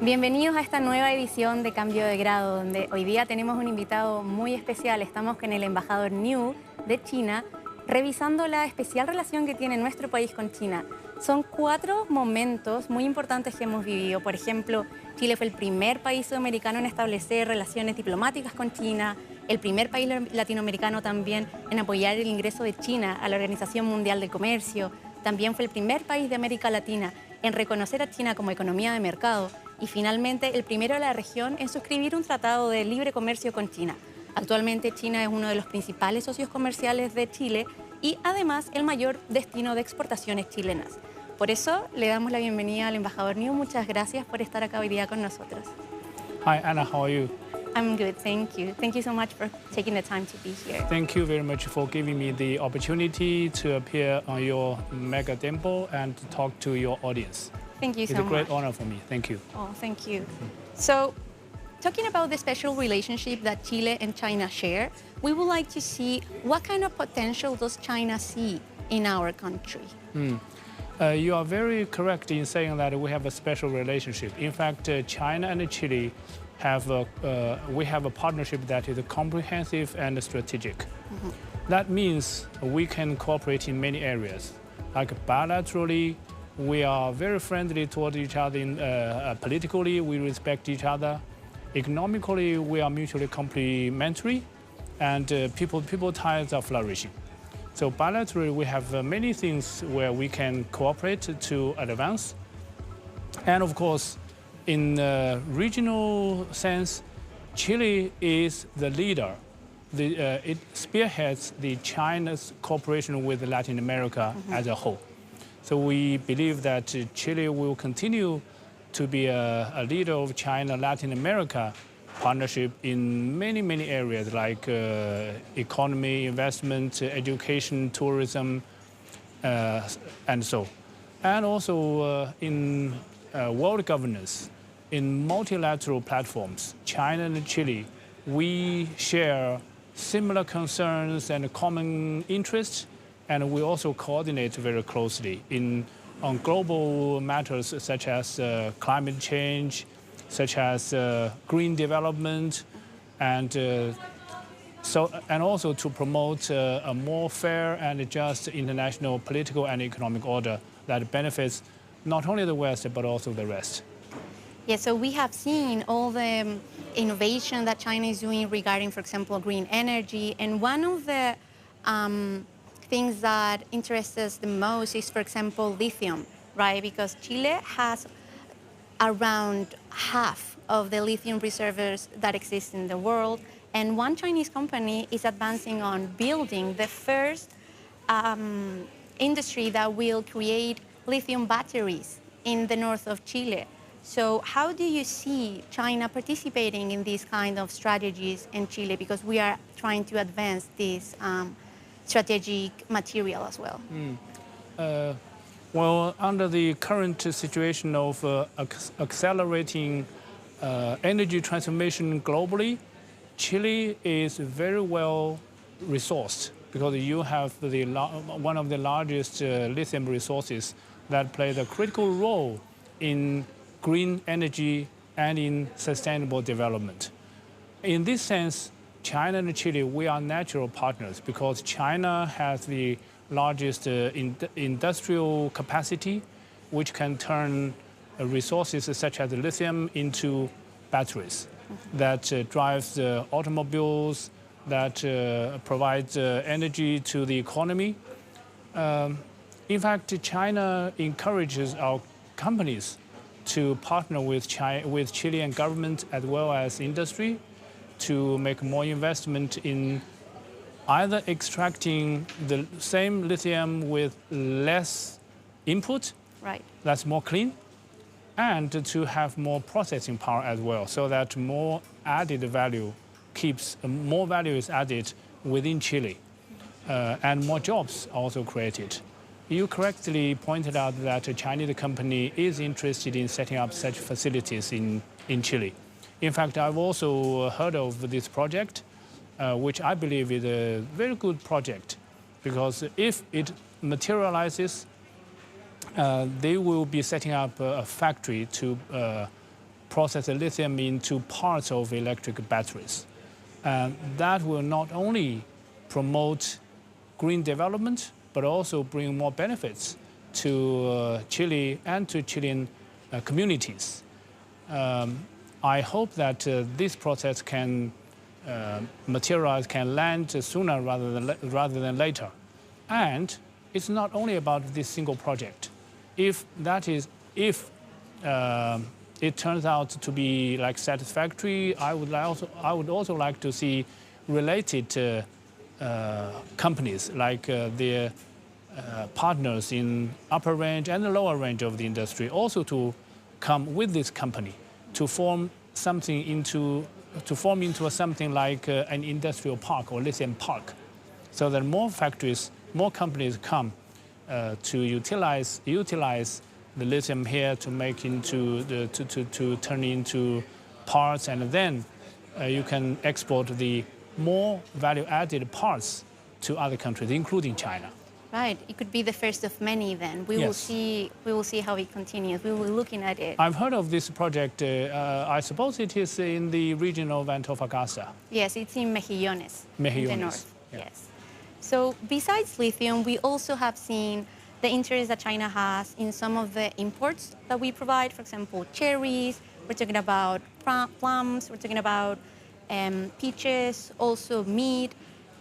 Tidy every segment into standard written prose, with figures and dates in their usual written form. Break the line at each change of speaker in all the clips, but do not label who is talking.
Bienvenidos a esta nueva edición de Cambio de Grado, donde hoy día tenemos un invitado muy especial. Estamos con el embajador Niu de China, revisando la especial relación que tiene nuestro país con China. Son 4 momentos muy importantes que hemos vivido. Por ejemplo, Chile fue el primer país sudamericano en establecer relaciones diplomáticas con China, el primer país latinoamericano también en apoyar el ingreso de China a la Organización Mundial del Comercio. También fue el primer país de América Latina en reconocer a China como economía de mercado y finalmente el primero de la región en suscribir un tratado de libre comercio con China. Actualmente China es uno de los principales socios comerciales de Chile y además el mayor destino de exportaciones chilenas. Por eso le damos la bienvenida al embajador Niu. Muchas gracias por estar acá hoy día con nosotros.
Hi, Anna, how are you?
I'm good, thank you. Thank you so much for taking the time to be here.
Thank you very much for giving me the opportunity to appear on your MegaTiempo and to talk to your audience.
Thank you so much.
It's a great honor for me. Thank you.
Oh, thank you. So, talking about the special relationship that Chile and China share, we would like to see what kind of potential does China see in our country?
You are very correct in saying that we have a special relationship. In fact, China and Chile we have a partnership that is comprehensive and strategic. That means we can cooperate in many areas. Like bilaterally, we are very friendly toward each other. Politically, we respect each other. Economically, we are mutually complementary, and people ties are flourishing. So bilaterally, we have many things where we can cooperate to advance. And of course, in regional sense, Chile is the leader. It spearheads the China's cooperation with Latin America as a whole. So we believe that Chile will continue to be a leader of China-Latin America partnership in many, many areas like economy, investment, education, tourism, and so. And also in world governance, in multilateral platforms, China and Chile, we share similar concerns and common interests, and we also coordinate very closely on global matters such as climate change, such as green development, and also to promote a more fair and just international political and economic order that benefits not only the West but also the rest.
Yeah, so we have seen all the innovation that China is doing regarding, for example, green energy, and one of the things that interests us the most is, for example, lithium, right? Because Chile has around half of the lithium reserves that exist in the world, and one Chinese company is advancing on building the first industry that will create lithium batteries in the north of Chile. So how do you see China participating in these kind of strategies in Chile? Because we are trying to advance this strategic material as well.
Well, under the current situation of accelerating energy transformation globally, Chile is very well resourced because you have one of the largest lithium resources that play a critical role in green energy and in sustainable development. In this sense, China and Chile, we are natural partners because China has the largest industrial capacity, which can turn resources such as lithium into batteries that drives automobiles, that provides energy to the economy. In fact, China encourages our companies to partner with Chilean government as well as industry to make more investment in either extracting the same lithium with less input,
Right.
that's more clean, and to have more processing power as well, so that more value is added within Chile, and more jobs also created. You correctly pointed out that a Chinese company is interested in setting up such facilities in Chile. In fact, I've also heard of this project, which I believe is a very good project, because if it materializes, they will be setting up a factory to process the lithium into parts of electric batteries. And that will not only promote green development, but also bring more benefits to Chile and to Chilean communities. I hope that this process can materialize, can land sooner rather than later. And it's not only about this single project. If it turns out to be like satisfactory, I would also like to see related companies like their partners in upper range and the lower range of the industry also to come with this company to form into something like an industrial park or lithium park, so that more factories, more companies come to utilize the lithium here to make to turn into parts, and then you can export the more value-added parts to other countries, including China.
Right. It could be the first of many then. We will see how it continues. We will be looking at it.
I've heard of this project. I suppose it is in the region of Antofagasta.
Yes, it's in Mejillones. In the north.
Yeah.
Yes. So besides lithium, we also have seen the interest that China has in some of the imports that we provide. For example, cherries. We're talking about plums. We're talking about peaches, also meat.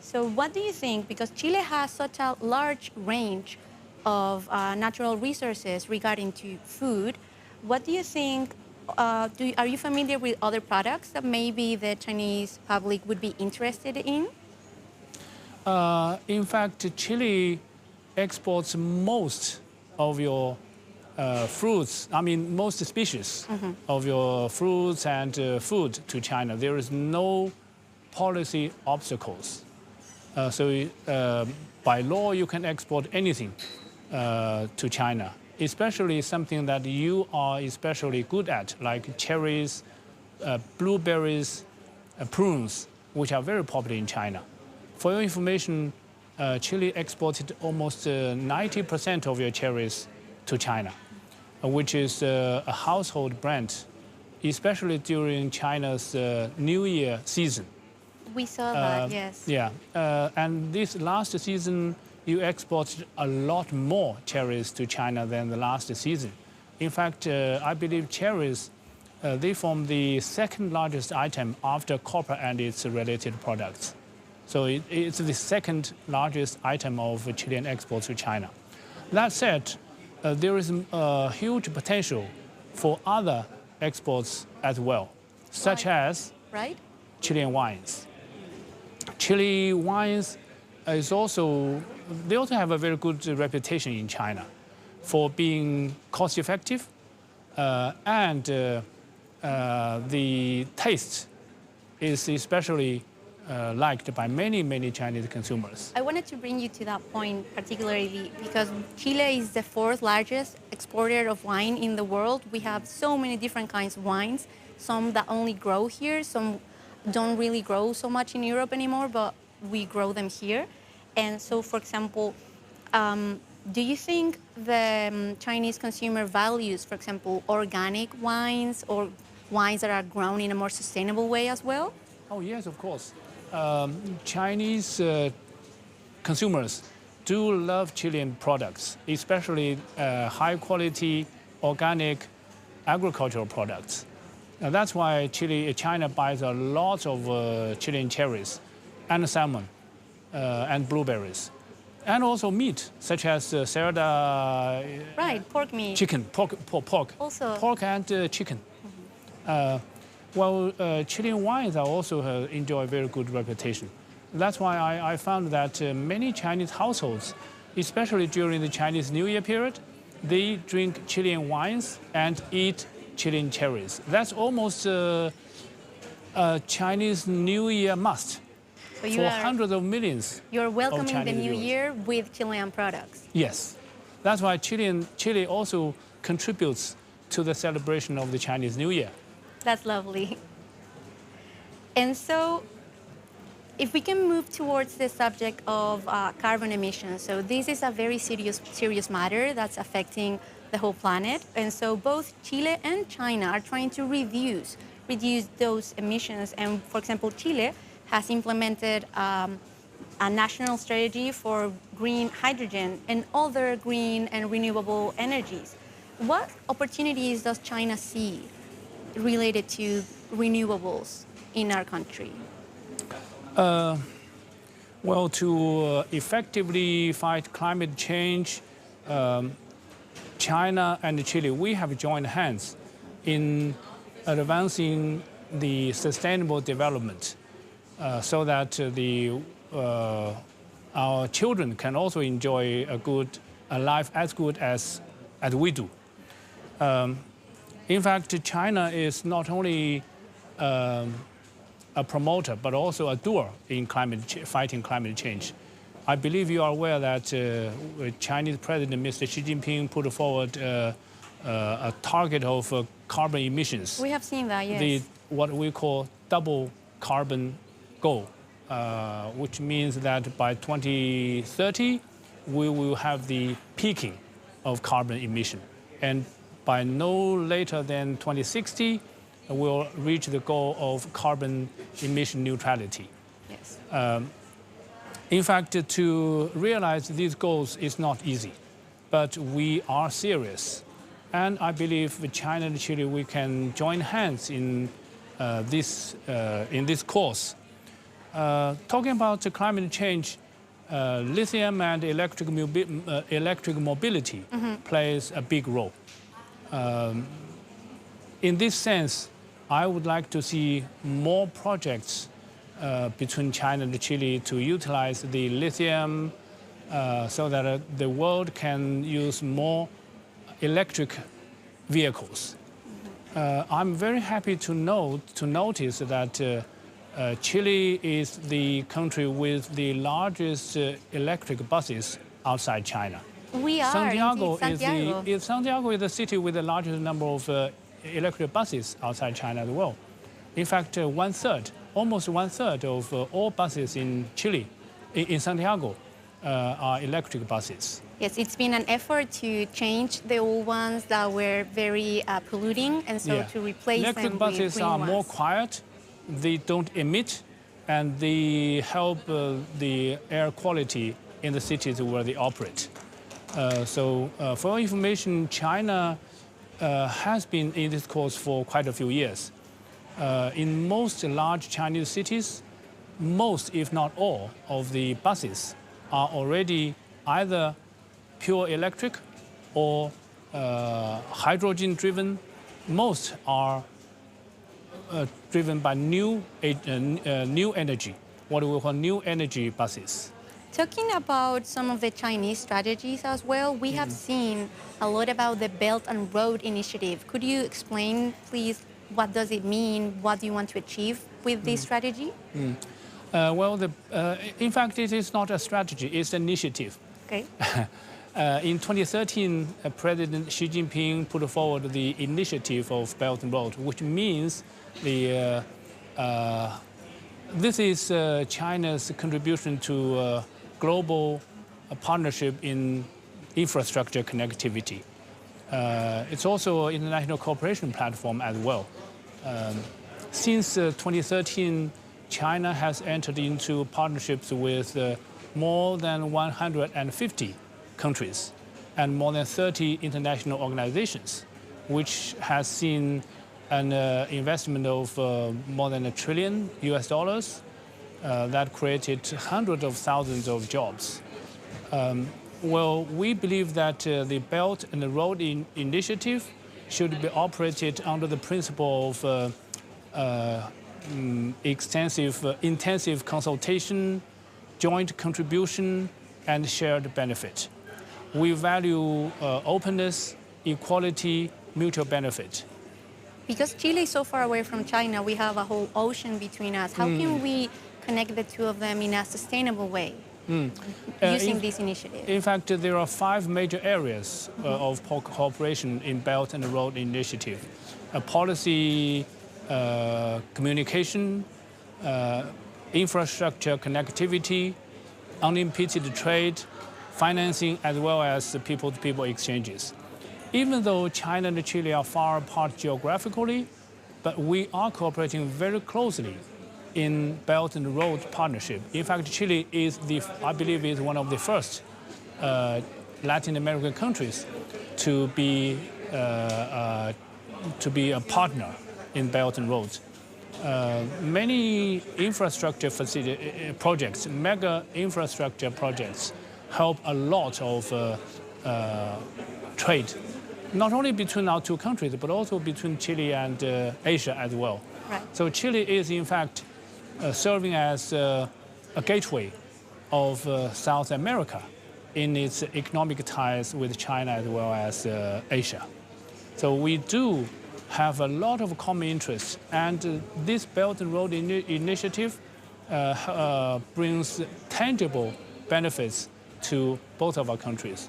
So what do you think? Because Chile has such a large range of natural resources regarding to food, what do you think, are you familiar with other products that maybe the Chinese public would be interested in?
In fact, Chile exports most of your fruits, most species of your fruits and food to China. There is no policy obstacles. So by law, you can export anything to China, especially something that you are especially good at, like cherries, blueberries, prunes, which are very popular in China. For your information, Chile exported almost 90% of your cherries to China, which is a household brand, especially during China's New Year season.
We saw that, yes.
Yeah, and this last season, you exported a lot more cherries to China than the last season. In fact, I believe cherries, they form the second largest item after copper and its related products. So it's the second largest item of Chilean exports to China. That said, there is a huge potential for other exports as well, such as Chilean wines. Chile wines they also have a very good reputation in China for being cost-effective, and the taste is especially liked by many Chinese consumers.
I wanted to bring you to that point particularly because Chile is the fourth largest exporter of wine in the world. We have so many different kinds of wines, some that only grow here, some don't really grow so much in Europe anymore, but we grow them here. And so, for example, do you think the Chinese consumer values, for example, organic wines or wines that are grown in a more sustainable way as well?
Oh, yes, of course. Chinese consumers do love Chilean products, especially high-quality, organic agricultural products. That's why China buys a lot of Chilean cherries and salmon and blueberries. And also meat, such as cerda.
Right, pork meat.
Chicken, pork.
Also.
Pork and chicken. Chilean wines are also enjoy a very good reputation. That's why I found that many Chinese households, especially during the Chinese New Year period, they drink Chilean wines and eat Chilean cherries. That's almost a Chinese New Year must for hundreds of millions.
You're welcoming
of
the New
viewers.
Year with Chilean products.
Yes. That's why Chile also contributes to the celebration of the Chinese New Year.
That's lovely. And so, If we can move towards the subject of carbon emissions, so this is a very serious matter that's affecting the whole planet. And so both Chile and China are trying to reduce those emissions. And for example, Chile has implemented a national strategy for green hydrogen and other green and renewable energies. What opportunities does China see related to renewables in our country?
Well, to effectively fight climate change, China and Chile, we have joined hands in advancing the sustainable development so that our children can also enjoy a life as good as we do. In fact, China is not only a promoter, but also a doer in fighting climate change. I believe you are aware that Chinese President Mr. Xi Jinping put forward a target of carbon emissions.
We have seen that, yes.
What we call double carbon goal, which means that by 2030, we will have the peaking of carbon emission. And by no later than 2060, we'll reach the goal of carbon emission neutrality.
Yes.
In fact, to realize these goals is not easy, but we are serious. And I believe with China and Chile, we can join hands in this course. Talking about climate change, lithium and electric mobility plays a big role. In this sense, I would like to see more projects between China and Chile to utilize the lithium so that the world can use more electric vehicles. I'm very happy to notice that Chile is the country with the largest electric buses outside China.
We are,
Santiago
Santiago.
Santiago is the city with the largest number of electric buses outside China as well. In fact, almost one third of all buses in Chile, in Santiago, are electric buses.
Yes, it's been an effort to change the old ones that were very polluting, and so to replace them with
electric buses
green
are
ones.
more quiet, they don't emit, and they help the air quality in the cities where they operate. For your information, China has been in this course for quite a few years. In most large Chinese cities, most, if not all, of the buses are already either pure electric or hydrogen-driven. Most are driven by new energy, what we call new energy buses.
Talking about some of the Chinese strategies as well, we have seen a lot about the Belt and Road Initiative. Could you explain, please, what does it mean? What do you want to achieve with this strategy?
In fact, it is not a strategy, it's an initiative.
Okay.
In 2013, President Xi Jinping put forward the initiative of Belt and Road, which means this is China's contribution to global partnership in infrastructure connectivity. It's also an international cooperation platform as well. Since 2013, China has entered into partnerships with more than 150 countries and more than 30 international organizations, which has seen an investment of more than $1 trillion that created hundreds of thousands of jobs. We believe that the Belt and the Road Initiative should be operated under the principle of intensive consultation, joint contribution, and shared benefit. We value openness, equality, mutual benefit.
Because Chile is so far away from China, we have a whole ocean between us. How can we connect the two of them in a sustainable way using this initiative?
In fact, there are 5 major areas of cooperation in Belt and Road Initiative. Policy, communication, infrastructure, connectivity, unimpeded trade, financing, as well as people-to-people exchanges. Even though China and Chile are far apart geographically, but we are cooperating very closely in Belt and Road Partnership. In fact, Chile is, I believe, is one of the first Latin American countries to be a partner in Belt and Road. Many infrastructure projects, mega infrastructure projects, help a lot of trade, not only between our two countries, but also between Chile and Asia as well.
Right.
So Chile is, in fact, serving as a gateway of South America in its economic ties with China as well as Asia. So we do have a lot of common interests, and this Belt and Road Initiative brings tangible benefits to both of our countries.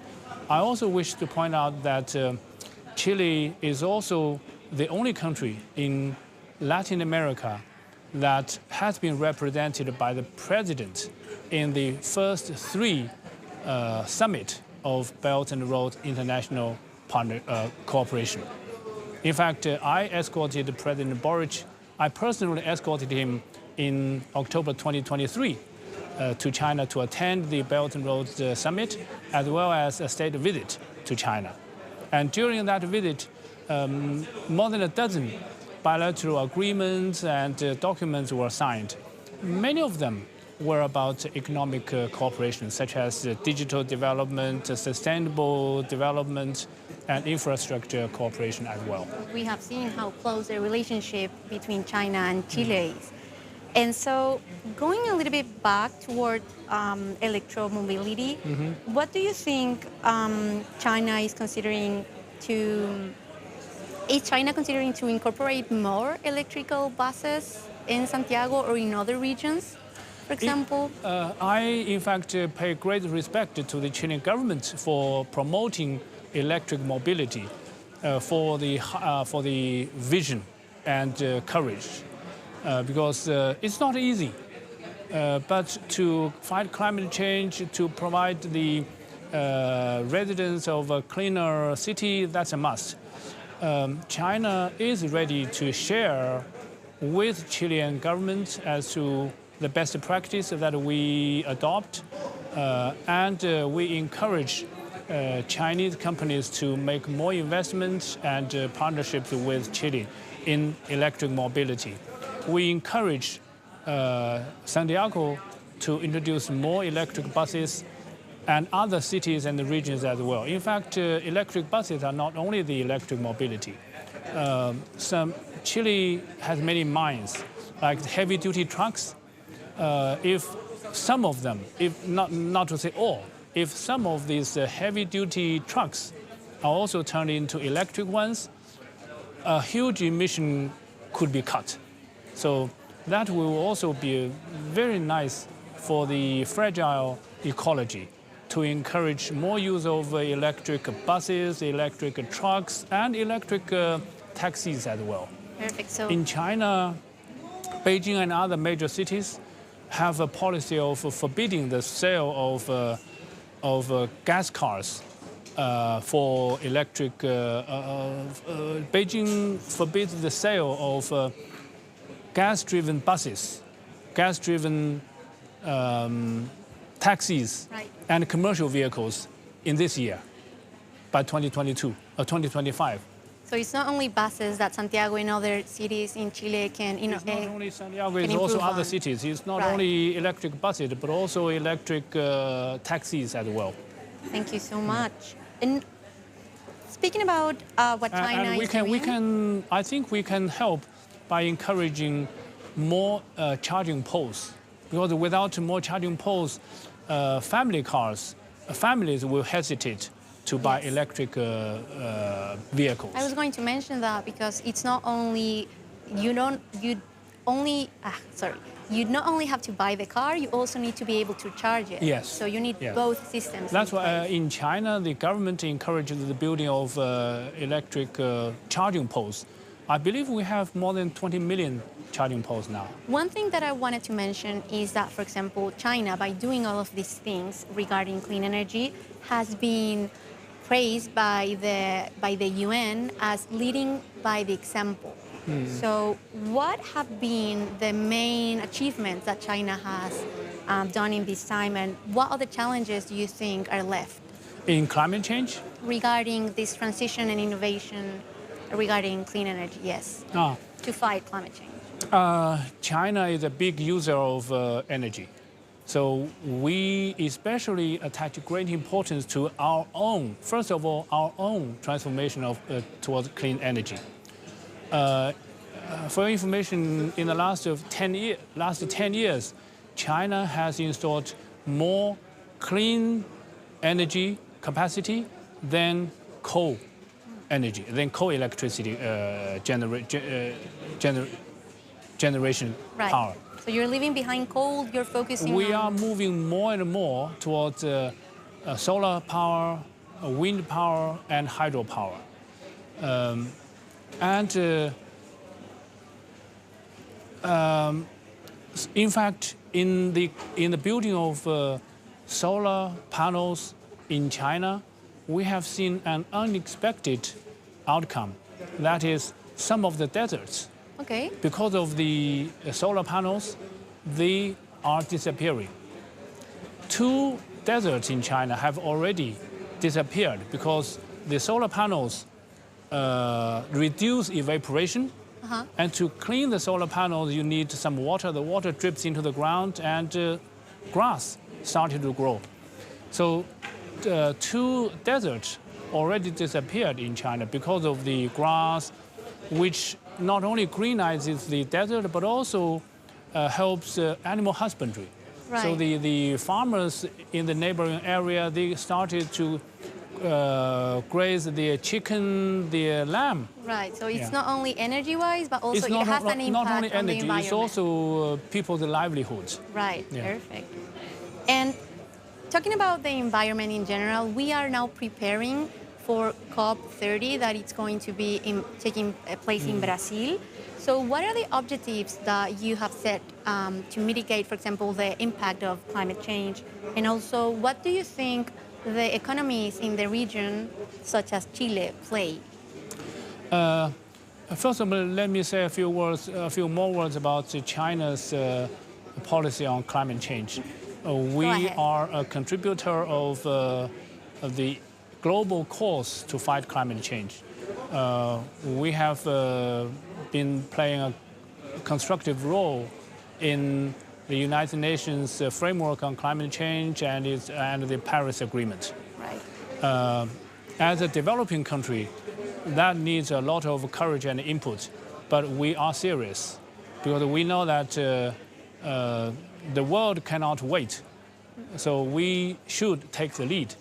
I also wish to point out that Chile is also the only country in Latin America that has been represented by the president in the first three summit of Belt and Road International Cooperation. In fact, I escorted President Boric. I personally escorted him in October 2023 to China to attend the Belt and Road Summit, as well as a state visit to China. And during that visit, more than a dozen bilateral agreements and documents were signed. Many of them were about economic cooperation, such as digital development, sustainable development, and infrastructure cooperation as well.
We have seen how close the relationship between China and Chile is. And so going a little bit back toward electromobility, what do you think China is considering to... Is China considering to incorporate more electrical buses in Santiago or in other regions, for example?
I, in fact, pay great respect to the Chilean government for promoting electric mobility, for the vision and courage, because it's not easy. But to fight climate change, to provide the residents of a cleaner city, that's a must. China is ready to share with Chilean government as to the best practice that we adopt, and we encourage Chinese companies to make more investments and partnerships with Chile in electric mobility. We encourage Santiago to introduce more electric buses and other cities and regions as well. In fact, electric buses are not only the electric mobility. Chile has many mines, like heavy-duty trucks. If some of them, if not to say all, if some of these heavy-duty trucks are also turned into electric ones, a huge emission could be cut. So that will also be very nice for the fragile ecology, to encourage more use of electric buses, electric trucks, and electric taxis as well.
Perfect. So
in China, Beijing and other major cities have a policy of forbidding the sale of gas cars for electric. Beijing forbids the sale of gas-driven buses, gas-driven taxis,
right,
and commercial vehicles in this year, by 2022 or 2025.
So it's not only buses that Santiago and other cities in Chile can,
It's not only Santiago, it's also other cities. It's not only electric buses, but also electric taxis as well.
Thank you so much. And speaking about what China is doing,
I think we can help by encouraging more charging posts, because without more charging posts, families will hesitate to buy electric vehicles.
I was going to mention that because it's not only you not only have to buy the car, you also need to be able to charge it.
Yes.
So you need both systems.
That's why in China the government encourages the building of electric charging posts. I believe we have more than 20 million charging posts now.
One thing that I wanted to mention is that, for example, China, by doing all of these things regarding clean energy, has been praised by the UN as leading by the example. So what have been the main achievements that China has done in this time, and what other challenges do you think are left?
In climate change?
Regarding this transition and innovation regarding clean energy, yes, to fight climate change.
China is a big user of energy. So we especially attach great importance to our own, first of all, our own transformation towards clean energy. For information, in the last 10 years, China has installed more clean energy capacity than coal energy, than coal electricity generation power.
So you're leaving behind coal, you're focusing
We
on...
are moving more and more towards solar power, wind power, and hydropower. In fact, in the building of solar panels in China, we have seen an unexpected outcome. That is, some of the deserts, because of the solar panels, they are disappearing. 2 deserts in China have already disappeared because the solar panels reduce evaporation. And to clean the solar panels, you need some water. The water drips into the ground, and grass started to grow. So 2 deserts already disappeared in China because of the grass, which not only greenizes the desert, but also helps animal husbandry.
Right.
So the farmers in the neighboring area, they started to graze the chicken, the lamb.
Right, so it's not only energy-wise, but also it has an impact
not only
on the
energy,
environment.
it's also people's livelihoods.
Right, perfect. And talking about the environment in general, we are now preparing for COP30 that it's going to be taking place in Brazil. So what are the objectives that you have set to mitigate, for example, the impact of climate change? And also, what do you think the economies in the region, such as Chile, play?
First of all, let me say a few more words about China's policy on climate change. We are a contributor of the global cause to fight climate change. We have been playing a constructive role in the United Nations framework on climate change and the Paris Agreement.
Right.
As a developing country, that needs a lot of courage and input, but we are serious because we know that the world cannot wait, so we should take the lead.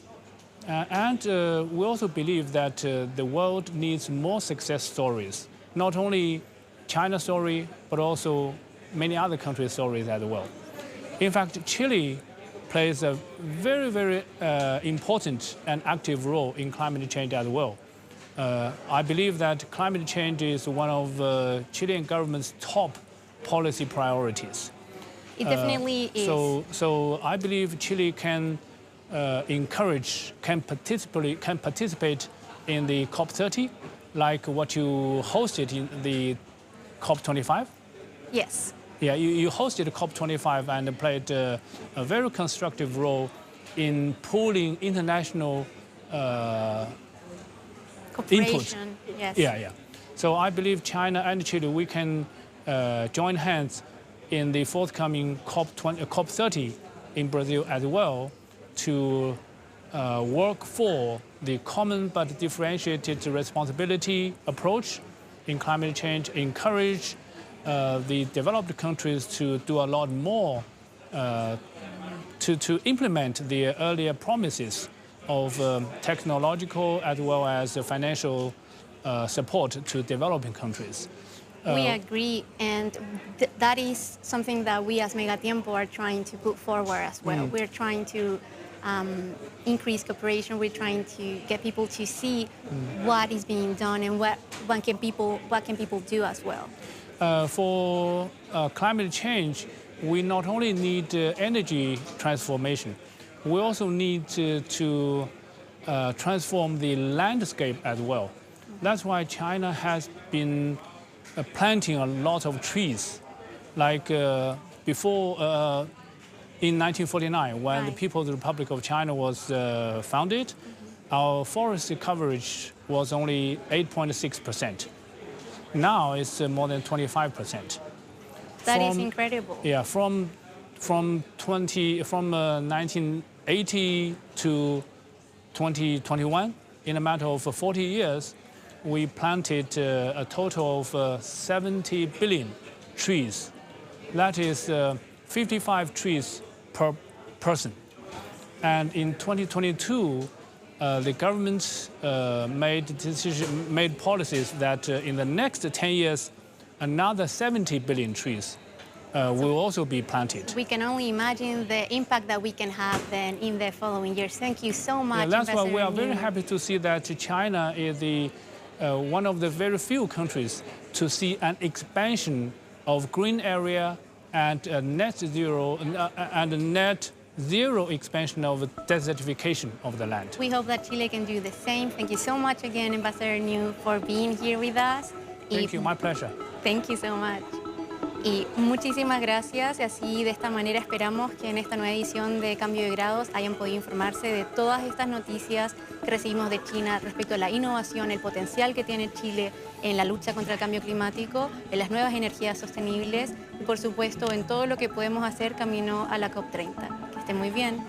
And we also believe that the world needs more success stories, not only China's story, but also many other countries' stories as well. In fact, Chile plays a very, very important and active role in climate change as well. I believe that climate change is one of Chilean government's top policy priorities.
It definitely is.
So I believe Chile can participate in the COP30, like what you hosted in the COP25.
Yes.
Yeah, you hosted COP25 and played a very constructive role in pooling international input.
Yes.
Yeah. So I believe China and Chile, we can join hands in the forthcoming COP30 in Brazil as well to work for the common but differentiated responsibility approach in climate change, encourage the developed countries to do a lot more to implement the earlier promises of technological as well as financial support to developing countries.
We agree, and that is something that we as MegaTiempo are trying to put forward as well. We're trying to increase cooperation. We're trying to get people to see what is being done and what can people do as well.
For climate change, we not only need energy transformation, we also need to transform the landscape as well. That's why China has been planting a lot of trees. Like before, in 1949, when the People's Republic of China was founded, our forest coverage was only 8.6%. Now it's more than 25%.
That is incredible.
Yeah, from 1980 to 2021, in a matter of 40 years, we planted a total of 70 billion trees. That is 55 trees per person. And in 2022, the government made policies that in the next 10 years, another 70 billion trees will also be planted.
We can only imagine the impact that we can have then in the following years. Thank you so much.
Yeah, that's why we are
Ambassador
very
Niu.
happy to see that China is one of the very few countries to see an expansion of green area and net zero expansion of desertification of the land.
We hope that Chile can do the same. Thank you so much again, Ambassador Niu, for being here with us.
Thank you, my pleasure.
Thank you so much. Y muchísimas gracias, y así de esta manera esperamos que en esta nueva edición de Cambio de Grados hayan podido informarse de todas estas noticias que recibimos de China respecto a la innovación, el potencial que tiene Chile en la lucha contra el cambio climático, en las nuevas energías sostenibles y por supuesto en todo lo que podemos hacer camino a la COP30. Que esté muy bien.